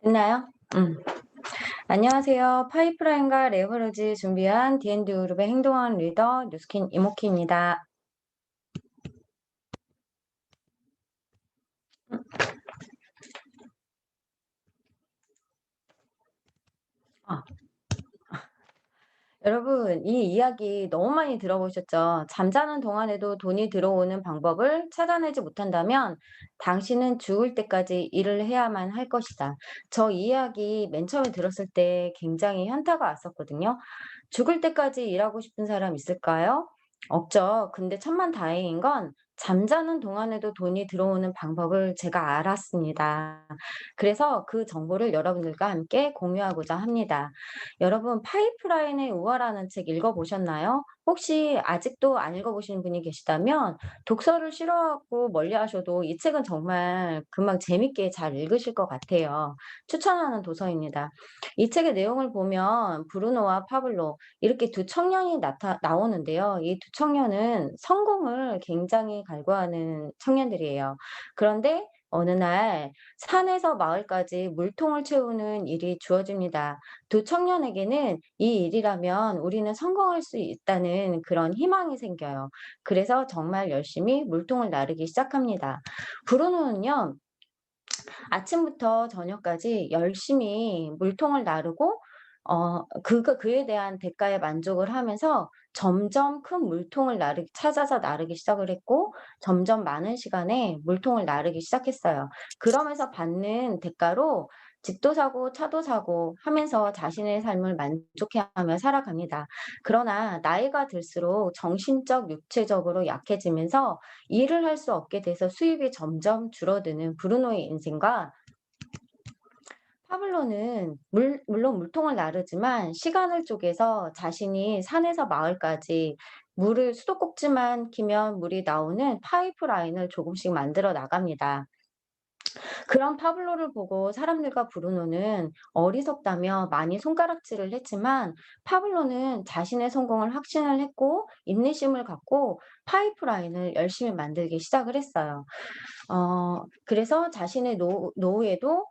있나요? 안녕하세요. 파이프라인과 레버리지 준비한 D&D 그룹의 행동하는 리더 뉴스킨 이모키입니다. 음, 아, 여러분, 이 이야기 너무 많이 들어보셨죠? 잠자는 동안에도 돈이 들어오는 방법을 찾아내지 못한다면 당신은 죽을 때까지 일을 해야만 할 것이다. 저 이 이야기 맨 처음에 들었을 때 굉장히 현타가 왔었거든요. 죽을 때까지 일하고 싶은 사람 있을까요? 없죠. 근데 천만다행인 건 잠자는 동안에도 돈이 들어오는 방법을 제가 알았습니다. 그래서 그 정보를 여러분들과 함께 공유하고자 합니다. 여러분, 파이프라인의 우화라는 책 읽어보셨나요? 혹시 아직도 안 읽어보신 분이 계시다면 독서를 싫어하고 멀리 하셔도 이 책은 정말 금방 재밌게 잘 읽으실 것 같아요. 추천하는 도서입니다. 이 책의 내용을 보면 브루노와 파블로 이렇게 두 청년이 나오는데요. 이 두 청년은 성공을 굉장히 갈구하는 청년들이에요. 그런데 어느 날 산에서 마을까지 물통을 채우는 일이 주어집니다. 두 청년에게는 이 일이라면 우리는 성공할 수 있다는 그런 희망이 생겨요. 그래서 정말 열심히 물통을 나르기 시작합니다. 브루노는요, 아침부터 저녁까지 열심히 물통을 나르고 그에 대한 대가에 만족을 하면서 점점 큰 물통을 찾아서 나르기 시작을 했고 점점 많은 시간에 물통을 나르기 시작했어요. 그러면서 받는 대가로 집도 사고 차도 사고 하면서 자신의 삶을 만족해하며 살아갑니다. 그러나 나이가 들수록 정신적, 육체적으로 약해지면서 일을 할 수 없게 돼서 수입이 점점 줄어드는 브루노의 인생과 파블로는 물론 물통을 나르지만 시간을 쪼개서 자신이 산에서 마을까지 물을 수도꼭지만 키면 물이 나오는 파이프라인을 조금씩 만들어 나갑니다. 그런 파블로를 보고 사람들과 브루노는 어리석다며 많이 손가락질을 했지만 파블로는 자신의 성공을 확신을 했고 인내심을 갖고 파이프라인을 열심히 만들기 시작을 했어요. 그래서 자신의 노후에도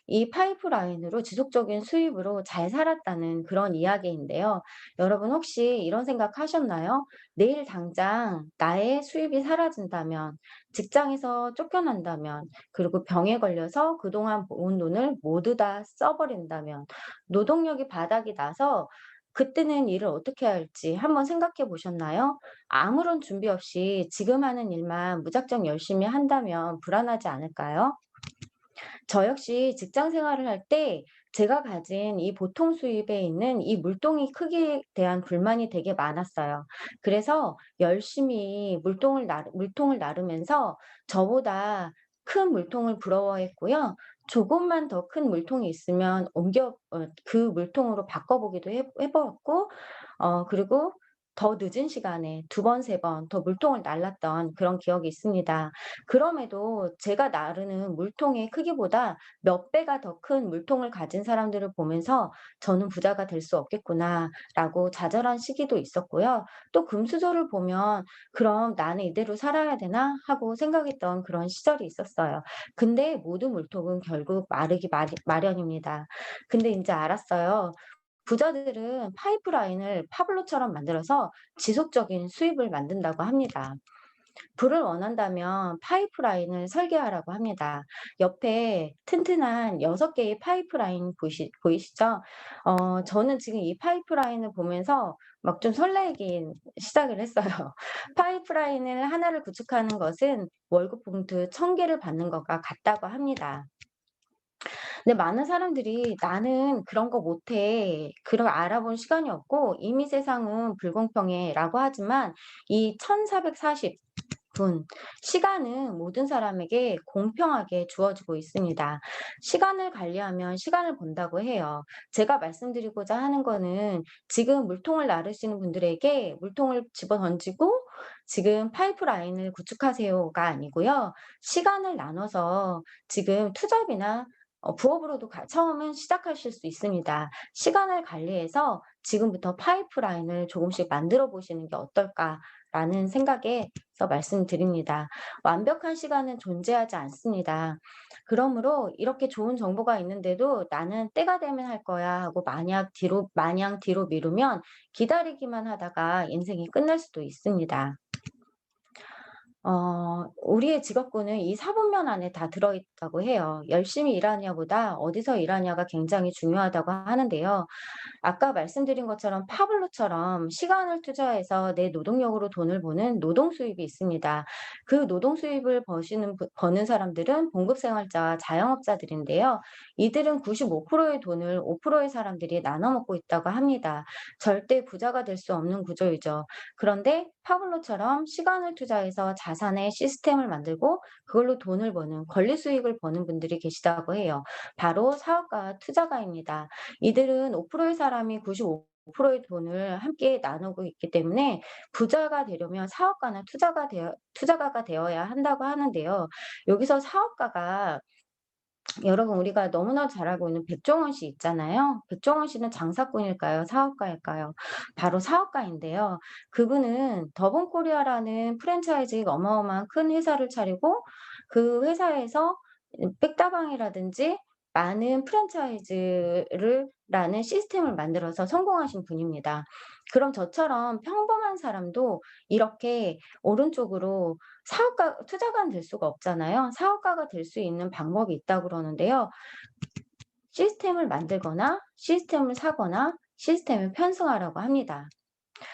이 파이프라인으로 지속적인 수입으로 잘 살았다는 그런 이야기인데요. 여러분 혹시 이런 생각하셨나요? 내일 당장 나의 수입이 사라진다면, 직장에서 쫓겨난다면, 그리고 병에 걸려서 그동안 모은 돈을 모두 다 써버린다면, 노동력이 바닥이 나서 그때는 일을 어떻게 할지 한번 생각해 보셨나요? 아무런 준비 없이 지금 하는 일만 무작정 열심히 한다면 불안하지 않을까요? 저 역시 직장 생활을 할 때 제가 가진 이 보통 수입에 있는 이 물동이 크기에 대한 불만이 되게 많았어요. 그래서 열심히 물통을 나르면서 저보다 큰 물통을 부러워했고요. 조금만 더 큰 물통이 있으면 그 물통으로 바꿔보기도 해 보았고 그리고 더 늦은 시간에 두 번, 세 번 더 물통을 날랐던 그런 기억이 있습니다. 그럼에도 제가 나르는 물통의 크기보다 몇 배가 더 큰 물통을 가진 사람들을 보면서 '저는 부자가 될 수 없겠구나.'라고 좌절한 시기도 있었고요. 또 금수저를 보면 '그럼 나는 이대로 살아야 되나?' 하고 생각했던 그런 시절이 있었어요. 근데 모든 물통은 결국 마르기 마련입니다. 근데 인제 알았어요. 부자들은 파이프라인을 파블로처럼 만들어서 지속적인 수입을 만든다고 합니다. 불을 원한다면 파이프라인을 설계하라고 합니다. 옆에 튼튼한 6개의 파이프라인 보이시죠? 저는 지금 이 파이프라인을 보면서 막 좀 설레기 시작을 했어요. 파이프라인을 하나를 구축하는 것은 월급 봉투 1,000개를 받는 것과 같다고 합니다. 근데 많은 사람들이 "나는 그런 거 못해. 그런 거 알아볼 시간이 없고 이미 세상은 불공평해."라고 하지만 이 1,440 분, 시간은 모든 사람에게 공평하게 주어지고 있습니다. 시간을 관리하면 시간을 번다고 해요. 제가 말씀드리고자 하는 거는 지금 물통을 나르시는 분들에게 물통을 집어 던지고 지금 파이프라인을 구축하세요가 아니고요. 시간을 나눠서 지금 투잡이나 부업으로도 처음은 시작하실 수 있습니다. 시간을 관리해서 지금부터 파이프라인을 조금씩 만들어 보시는 게 어떨까 라는 생각에서 말씀드립니다. 완벽한 시간은 존재하지 않습니다. 그러므로 이렇게 좋은 정보가 있는데도 '나는 때가 되면 할 거야.' 하고 마냥 뒤로 미루면 기다리기만 하다가 인생이 끝날 수도 있습니다. 우리의 직업군은 이 4분면 안에 다 들어있다고 해요. 열심히 일하냐보다 어디서 일하냐가 굉장히 중요하다고 하는데요. 아까 말씀드린 것처럼 파블로처럼 시간을 투자해서 내 노동력으로 돈을 버는 노동 수입이 있습니다. 그 노동 수입을 버는 사람들은 봉급생활자와 자영업자들인데요. 이들은 95%의 돈을 5%의 사람들이 나눠 먹고 있다고 합니다. 절대 부자가 될 수 없는 구조이죠. 그런데 파블로처럼 시간을 투자해서 자산의 시스템을 만들고 그걸로 돈을 버는 권리 수익을 버는 분들이 계시다고 해요. 바로 사업가와 투자가입니다. 이들은 5%의 사람이 95%의 돈을 함께 나누고 있기 때문에 부자가 되려면 사업가나 투자가가 되어야 한다고 하는데요. 여기서 사업가가 여러분 우리가 너무나 잘 알고 있는 백종원 씨 있잖아요. 백종원 씨는 장사꾼일까요? 사업가일까요? 바로 사업가인데요. 그분은 더본코리아라는 프랜차이즈 어마어마한 큰 회사를 차리고 그 회사에서 백다방이라든지 많은 프랜차이즈를 라는 시스템을 만들어서 성공하신 분입니다. 그럼 저처럼 평범한 사람도 이렇게 오른쪽으로 투자가는 될 수가 없잖아요. 사업가가 될 수 있는 방법이 있다고 그러는데요. 시스템을 만들거나 시스템을 사거나 시스템을 편승하라고 합니다.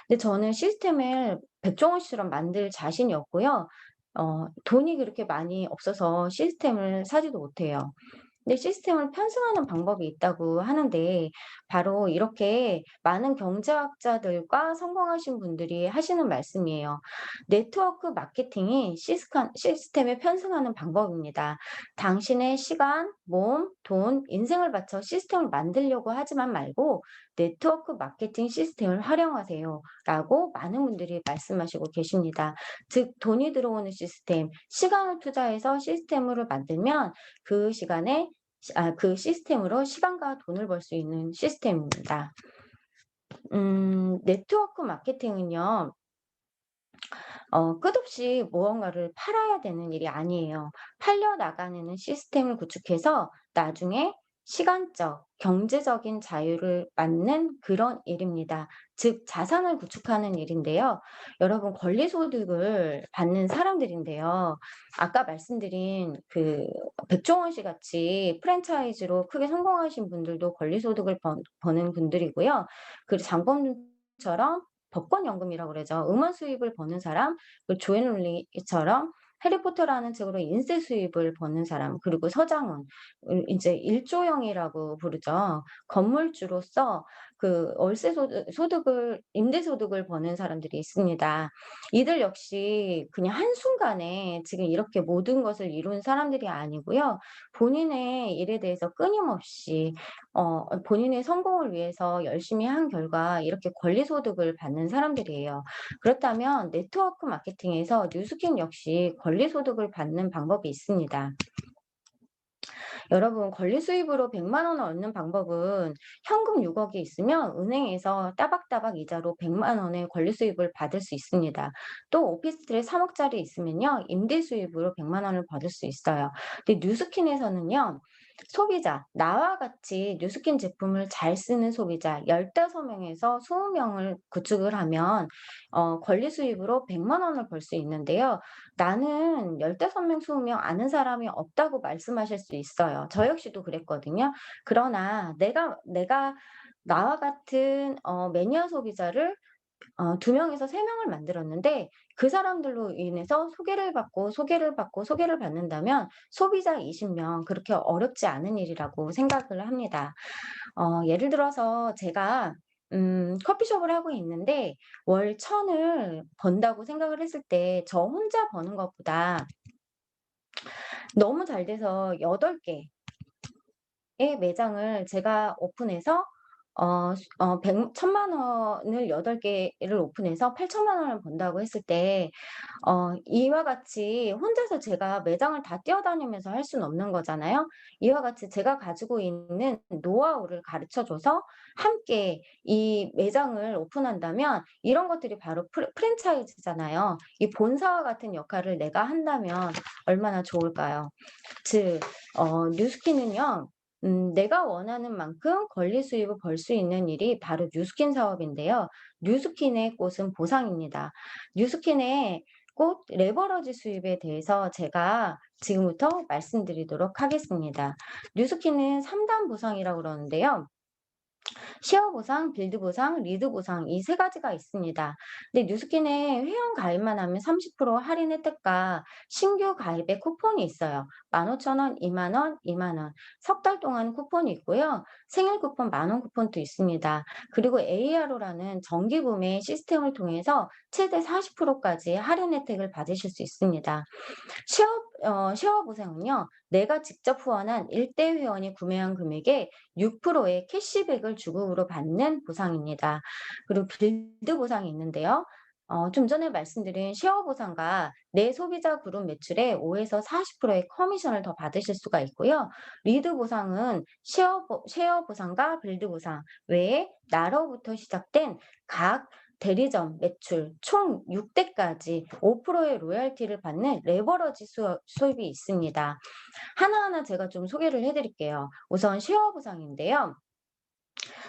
근데 저는 시스템을 백종원 씨처럼 만들 자신이 없고요. 돈이 그렇게 많이 없어서 시스템을 사지도 못해요. 근데 시스템을 편승하는 방법이 있다고 하는데 바로 이렇게 많은 경제학자들과 성공하신 분들이 하시는 말씀이에요. 네트워크 마케팅이 시스템에 편승하는 방법입니다. 당신의 시간, 몸, 돈, 인생을 바쳐 시스템을 만들려고 하지만 말고 네트워크 마케팅 시스템을 활용하세요. 라고 많은 분들이 말씀하시고 계십니다. 즉, 돈이 들어오는 시스템, 시간을 투자해서 시스템을 만들면 그 시간에 그 시스템으로 시간과 돈을 벌 수 있는 시스템입니다. 네트워크 마케팅은요. 끝없이 무언가를 팔아야 되는 일이 아니에요. 팔려 나가는 시스템을 구축해서 나중에 시간적, 경제적인 자유를 맞는 그런 일입니다. 즉 자산을 구축하는 일인데요. 여러분 권리소득을 받는 사람들인데요. 아까 말씀드린 그 백종원 씨 같이 프랜차이즈로 크게 성공하신 분들도 권리소득을 버는 분들이고요. 그리고 장범준처럼 법권연금이라고 그러죠. 음원 수입을 버는 사람, 그리고 조앤룰리처럼 해리포터라는 책으로 인세 수입을 버는 사람, 그리고 서장훈, 이제 일조형이라고 부르죠. 건물주로서 그 임대소득을 버는 사람들이 있습니다. 이들 역시 그냥 한순간에 지금 이렇게 모든 것을 이룬 사람들이 아니고요. 본인의 일에 대해서 끊임없이 본인의 성공을 위해서 열심히 한 결과 이렇게 권리소득을 받는 사람들이에요. 그렇다면 네트워크 마케팅에서 뉴스킨 역시 권리소득을 받는 방법이 있습니다. 여러분 권리 수입으로 100만 원을 얻는 방법은 현금 6억이 있으면 은행에서 따박따박 이자로 100만 원의 권리 수입을 받을 수 있습니다. 또 오피스텔에 3억짜리 있으면요. 임대 수입으로 100만 원을 받을 수 있어요. 근데 뉴스킨에서는요. 소비자, 나와 같이 뉴스킨 제품을 잘 쓰는 소비자 15명에서 20명을 구축을 하면 권리 수입으로 100만 원을 벌 수 있는데요. 나는 15명, 20명 아는 사람이 없다고 말씀하실 수 있어요. 저 역시도 그랬거든요. 그러나 내가 나와 같은 매니아 소비자를 2 명에서 3 명을 만들었는데 그 사람들로 인해서 소개를 받는다면 소비자 20명 그렇게 어렵지 않은 일이라고 생각을 합니다. 예를 들어서 제가 커피숍을 하고 있는데 월 1,000을 번다고 생각을 했을 때 저 혼자 버는 것보다 너무 잘 돼서 8 개의 매장을 제가 오픈해서 백 1,000만 원을 8 개를 오픈해서 8천만 원을 번다고 했을 때 이와 같이 혼자서 제가 매장을 다 뛰어다니면서 할 수는 없는 거잖아요. 이와 같이 제가 가지고 있는 노하우를 가르쳐 줘서 함께 이 매장을 오픈한다면 이런 것들이 바로 프랜차이즈잖아요. 이 본사와 같은 역할을 내가 한다면 얼마나 좋을까요? 즉 뉴스킨은요. 내가 원하는 만큼 권리 수입을 벌 수 있는 일이 바로 뉴스킨 사업인데요. 뉴스킨의 꽃은 보상입니다. 뉴스킨의 꽃 레버러지 수입에 대해서 제가 지금부터 말씀드리도록 하겠습니다. 뉴스킨은 3단 보상이라고 그러는데요. 시어 보상, 빌드 보상, 리드 보상 이 세 가지가 있습니다. 근데 뉴스킨에 회원 가입만 하면 30% 할인 혜택과 신규 가입의 쿠폰이 있어요. 15,000원, 20,000원, 20,000원. 석 달 동안 쿠폰이 있고요. 생일 쿠폰 10,000원 쿠폰도 있습니다. 그리고 ARO라는 정기 구매 시스템을 통해서 최대 40%까지 할인 혜택을 받으실 수 있습니다. 쉐어 보상은요. 내가 직접 후원한 1대 회원이 구매한 금액의 6%의 캐시백을 주급으로 받는 보상입니다. 그리고 빌드 보상이 있는데요. 좀 전에 말씀드린 쉐어 보상과 내 소비자 그룹 매출의 5에서 40%의 커미션을 더 받으실 수가 있고요. 리드 보상은 쉐어 보상과 빌드 보상 외에 나로부터 시작된 각 대리점 매출 총 6대까지 5%의 로열티를 받는 레버러지 수입이 있습니다. 하나하나 제가 좀 소개를 해 드릴게요. 우선 쉐어 보상인데요.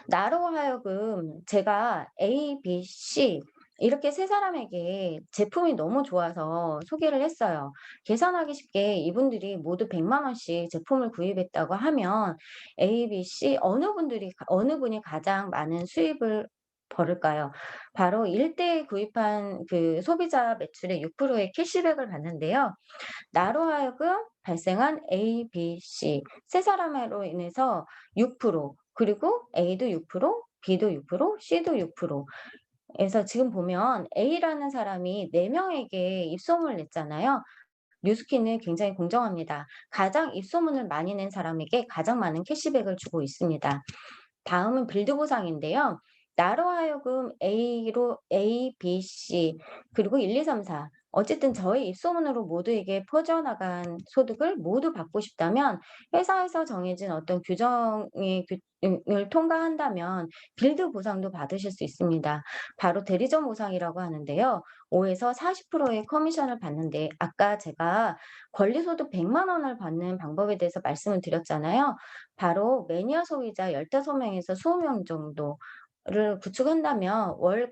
나로 하여금 제가 A, B, C 이렇게 세 사람에게 제품이 너무 좋아서 소개를 했어요. 계산하기 쉽게 이분들이 모두 100만 원씩 제품을 구입했다고 하면 A, B, C 어느 분이 가장 많은 수입을 벌을까요? 바로 1대 구입한 그 소비자 매출의 6%의 캐시백을 받는데요. 나로 하여금 발생한 A, B, C 세 사람으로 인해서 6% 그리고 A도 6%, B도 6%, C도 6% 에서 지금 보면 A라는 사람이 4명에게 입소문을 냈잖아요. 뉴스킨은 굉장히 공정합니다. 가장 입소문을 많이 낸 사람에게 가장 많은 캐시백을 주고 있습니다. 다음은 빌드 보상인데요. 나로 하여금 A, B, C 그리고 1, 2, 3, 4 어쨌든 저의 입소문으로 모두에게 퍼져나간 소득을 모두 받고 싶다면 회사에서 정해진 어떤 규정의 을 통과한다면 빌드 보상도 받으실 수 있습니다. 바로 대리점 보상이라고 하는데요. 5에서 40%의 커미션을 받는데 아까 제가 권리소득 100만 원을 받는 방법에 대해서 말씀을 드렸잖아요. 바로 매니아 소비자 15명에서 20명 정도를 구축한다면 월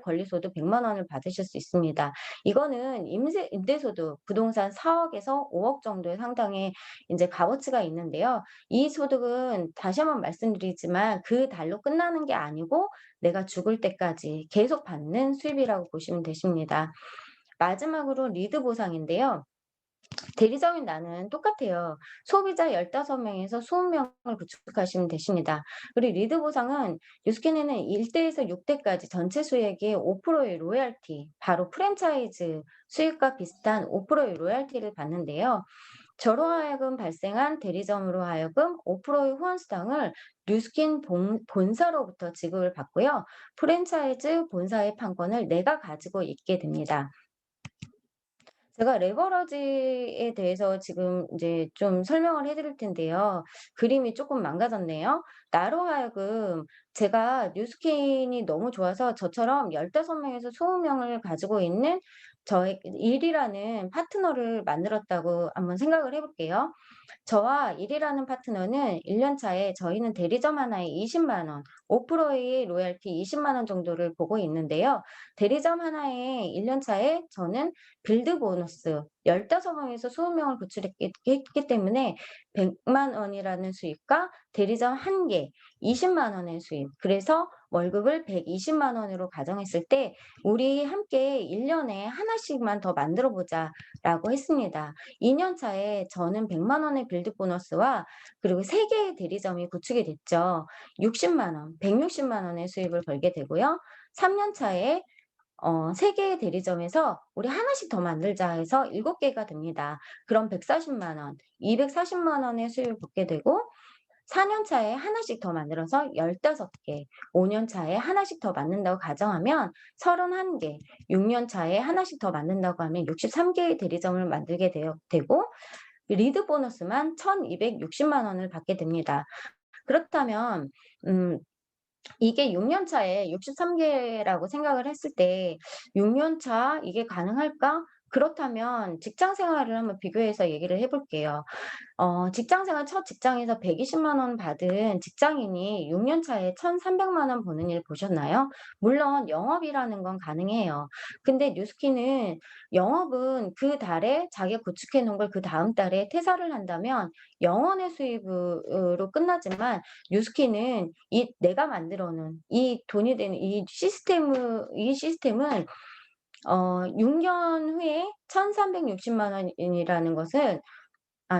권리소득 100만 원을 받으실 수 있습니다. 이거는 임대소득 부동산 4억에서 5억 정도의 상당의 인제 값어치가 있는데요. 이 소득은 다시 한번 말씀드리지만 그 달로 끝나는 게 아니고 내가 죽을 때까지 계속 받는 수입이라고 보시면 되십니다. 마지막으로 리드 보상인데요. 대리점인 나는 똑같아요. 소비자 15명에서 20명을 구축하시면 되십니다. 그리고 리드 보상은 뉴스캔에는 1대에서 6대까지 전체 수익의 5%의 로열티, 바로 프랜차이즈 수익과 비슷한 5%의 로열티를 받는데요. 저로 하여금 발생한 대리점으로 하여금 5%의 후원수당을 뉴스킨 본사로부터 지급을 받고요. 프랜차이즈 본사의 판권을 내가 가지고 있게 됩니다. 제가 레버러지에 대해서 지금 이제 좀 설명을 해 드릴 텐데요. 그림이 조금 망가졌네요. 나로 하여금 제가 뉴스킨이 너무 좋아서 저처럼 15명에서 20명을 가지고 있는 저의 일이라는 파트너를 만들었다고 한번 생각을 해 볼게요. 저와 일이라는 파트너는 1년 차에 저희는 대리점 하나에 20만 원, 5%의 로열티 20만 원 정도를 보고 있는데요. 대리점 하나에 1년 차에 저는 빌드 보너스 15명에서 20명을 구출했기 때문에 100만 원이라는 수입과 대리점 한 개 20만 원의 수입. 그래서 월급을 120만 원으로 가정했을 때 "우리 함께 1 년에 하나씩만 더 만들어 보자."라고 했습니다. 2년 차에 저는 100만 원의 빌드 보너스와 그리고 3 개의 대리점이 구축이 됐죠. 60만 원, 160만 원의 수입을 벌게 되고요. 3년 차에 3 개의 대리점에서 "우리 하나씩 더 만들자." 해서 7 개가 됩니다. 그럼 140만 원, 240만 원의 수입을 받게 되고 4년 차에 하나씩 더 만들어서 15개, 5년 차에 하나씩 더 만든다고 가정하면 31 개, 6년 차에 하나씩 더 만든다고 하면 63 개의 대리점을 만들게 되고 리드 보너스만 1,260만 원을 받게 됩니다. 그렇다면 음 이게 6년 차에 63 개라고 생각을 했을 때 6년 차 이게 가능할까? 그렇다면 직장 생활을 한번 비교해서 얘기를 해 볼게요. 직장 생활 첫 직장에서 120만 원 받은 직장인이 6년 차에 1,300만 원 버는 일 보셨나요? 물론 영업이라는 건 가능해요. 근데 뉴스키는 영업은 그 달에 자기가 구축해 놓은 걸 그다음 달에 퇴사를 한다면 영원의 수입으로 끝나지만 뉴스키는 이 내가 만들어 놓은 이 돈이 되는 이 시스템은 6년 후에 1,360만 원이라는 것은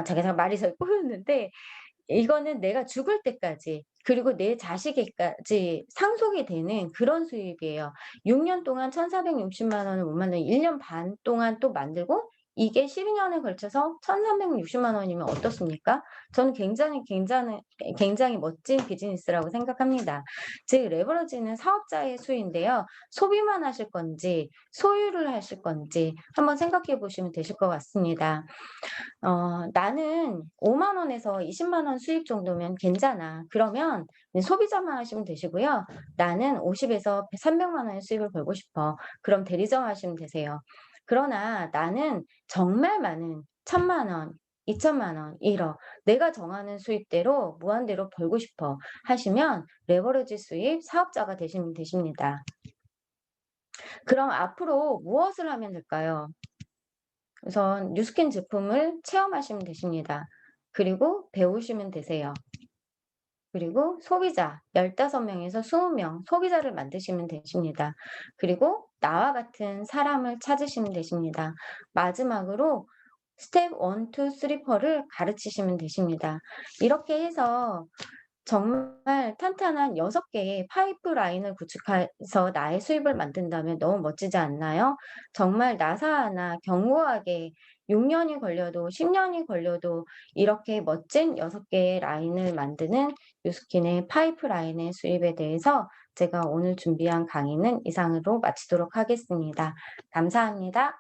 제가 말이 잘 꼬였는데 이거는 내가 죽을 때까지 그리고 내 자식에까지 상속이 되는 그런 수입이에요. 6년 동안 1,460만 원을 못 만들면 1년 반 동안 또 만들고 이게 12 년에 걸쳐서 1,360만 원이면 어떻습니까? 저는 굉장히 멋진 비즈니스라고 생각합니다. 즉 레버리지는 사업자의 수인데요. 소비만 하실 건지 소유를 하실 건지 한번 생각해 보시면 되실 것 같습니다. '나는 5만 원에서 20만 원 수입 정도면 괜찮아.' 그러면 이제 소비자만 하시면 되시고요. '나는 50에서 300만 원의 수입을 벌고 싶어.' 그럼 대리점 하시면 되세요. 그러나 '나는 정말 많은 1,000만 원, 2천만 원, 1억 내가 정하는 수입대로 무한대로 벌고 싶어.' 하시면 레버리지 수입 사업자가 되시면 되십니다. 그럼 앞으로 무엇을 하면 될까요? 우선 뉴스킨 제품을 체험하시면 되십니다. 그리고 배우시면 되세요. 그리고 소비자 15명에서 20명 소비자를 만드시면 되십니다. 그리고 나와 같은 사람을 찾으시면 되십니다. 마지막으로 스텝 1, 2, 3, 4를 가르치시면 되십니다. 이렇게 해서 정말 탄탄한 6 개의 파이프라인을 구축해서 나의 수입을 만든다면 너무 멋지지 않나요? 정말 나사하나 견고하게 6 년이 걸려도 10 년이 걸려도 이렇게 멋진 6 개의 라인을 만드는 뉴스킨의 파이프라인의 수입에 대해서 제가 오늘 준비한 강의는 이상으로 마치도록 하겠습니다. 감사합니다.